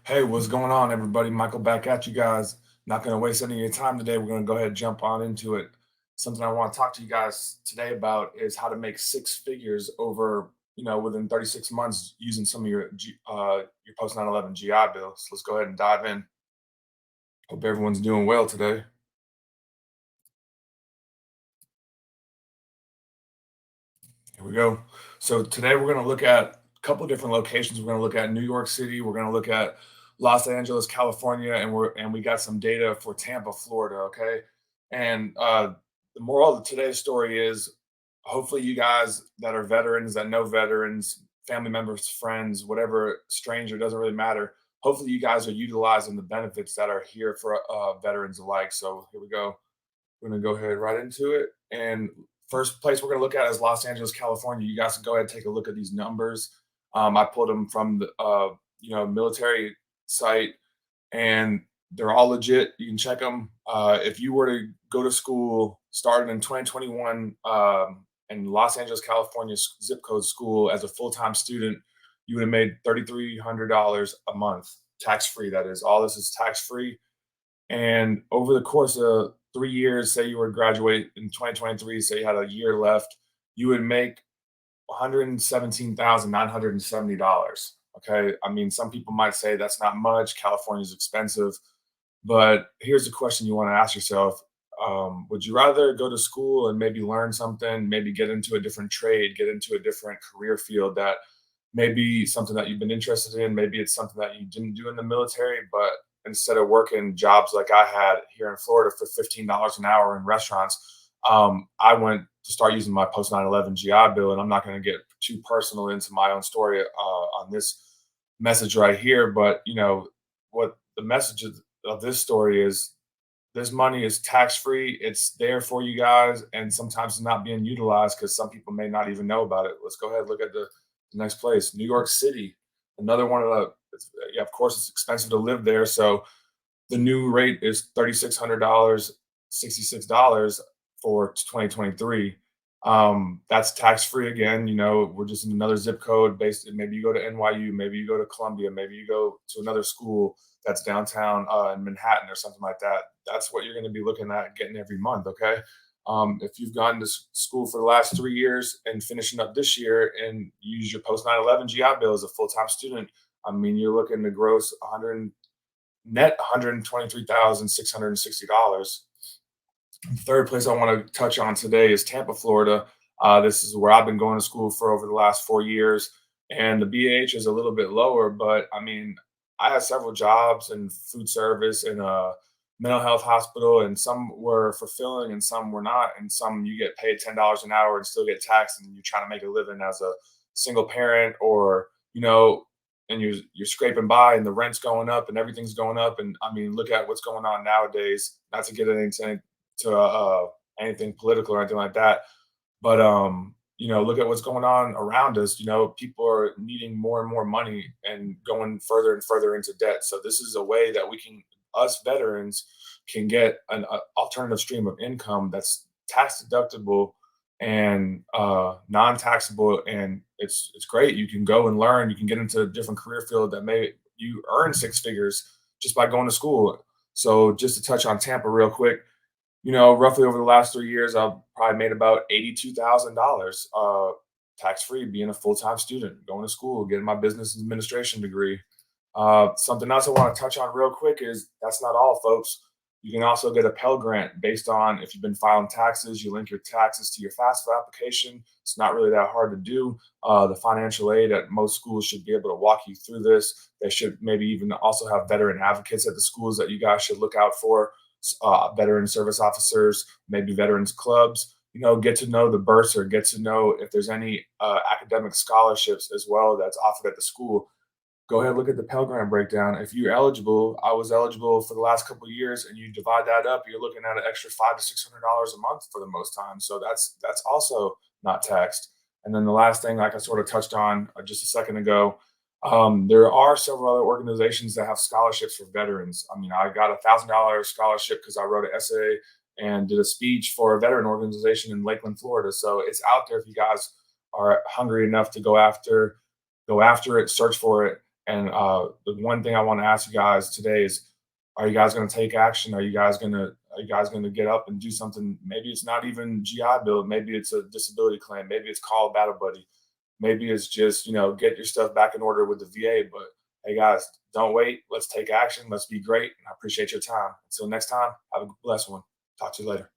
Hey, what's going on, everybody? Michael back at you guys. Not going to waste any of your time today. We're going to go ahead and jump on into it. Something I want to talk to you guys today about is how to make six figures over, within 36 months using some of your post 9/11 GI Bill. So let's go ahead and dive in. Hope everyone's doing well today. Here we go. So today we're going to look at a couple of different locations. We're going to look at New York City. We're going to look at Los Angeles, California, and we got some data for Tampa, Florida. Okay, and the moral of today's story is, hopefully, you guys that are veterans, that know veterans, family members, friends, whatever, stranger, doesn't really matter. Hopefully, you guys are utilizing the benefits that are here for veterans alike. So here we go. We're gonna go ahead right into it. And first place we're gonna look at is Los Angeles, California. You guys can go ahead and take a look at these numbers. I pulled them from the military site, and they're all legit. You can check them. If you were to go to school starting in 2021 in Los Angeles, California zip code school as a full time student, you would have made $3,300 a month, tax free. That is, all this is tax free. And over the course of 3 years, say you were to graduate in 2023, say you had a year left, you would make $117,970. Okay. I mean, some people might say that's not much. California's expensive. But here's the question you want to ask yourself. Would you rather go to school and maybe learn something, maybe get into a different trade, get into a different career field that maybe something that you've been interested in? Maybe it's something that you didn't do in the military, but instead of working jobs like I had here in Florida for $15 an hour in restaurants, I went to start using my post 9/11 GI Bill. And I'm not going to get too personal into my own story on this message right here, but what the message of this story is: this money is tax free. It's there for you guys, and sometimes it's not being utilized because some people may not even know about it. Let's go ahead and look at the next place, New York City. Another one of the, yeah, of course, it's expensive to live there. So the new rate is $3,600, $66 for 2023. That's tax free again. We're just in another zip code based. Maybe you go to NYU, maybe you go to Columbia, maybe you go to another school that's downtown in Manhattan or something like that. That's what you're going to be looking at getting every month. Okay. If you've gone to school for the last 3 years and finishing up this year and use your post 9/11 GI Bill as a full time student, I mean, you're looking to gross 100 net $123,660. The third place I want to touch on today is Tampa, Florida. This is where I've been going to school for over the last 4 years, and the BAH is a little bit lower. But I mean, I had several jobs in food service in a mental health hospital, and some were fulfilling and some were not. And some you get paid $10 an hour and still get taxed, and you're trying to make a living as a single parent, or and you're scraping by, and the rent's going up, and everything's going up. And I mean, look at what's going on nowadays. Not to get anything to anything political or anything like that. But look at what's going on around us. People are needing more and more money and going further and further into debt. So this is a way that us veterans, can get an alternative stream of income that's tax deductible and non-taxable, and it's great. You can go and learn. You can get into a different career field that may you earn six figures just by going to school. So just to touch on Tampa real quick, roughly over the last 3 years, I've probably made about $82,000 tax free, being a full time student, going to school, getting my business administration degree. Something else I want to touch on real quick is that's not all, folks. You can also get a Pell Grant based on if you've been filing taxes. You link your taxes to your FAFSA application. It's not really that hard to do. The financial aid at most schools should be able to walk you through this. They should maybe even also have veteran advocates at the schools that you guys should look out for, veteran service officers, maybe veterans clubs. Get to know the bursar, get to know if there's any academic scholarships as well that's offered at the school. Go ahead and look at the Pell Grant breakdown. If you're eligible, I was eligible for the last couple of years, and you divide that up, you're looking at an extra $500 to $600 a month for the most time. So that's also not taxed. And then the last thing, like I sort of touched on just a second ago, there are several other organizations that have scholarships for veterans. I mean, I got $1,000 scholarship because I wrote an essay and did a speech for a veteran organization in Lakeland, Florida. So it's out there if you guys are hungry enough to go after it, search for it. And the one thing I want to ask you guys today is, are you guys going to take action? Are you guys going to get up and do something? Maybe it's not even GI Bill. Maybe it's a disability claim. Maybe it's call a battle buddy. Maybe it's just, get your stuff back in order with the VA. But hey, guys, don't wait. Let's take action. Let's be great. And I appreciate your time. Until next time, have a blessed one. Talk to you later.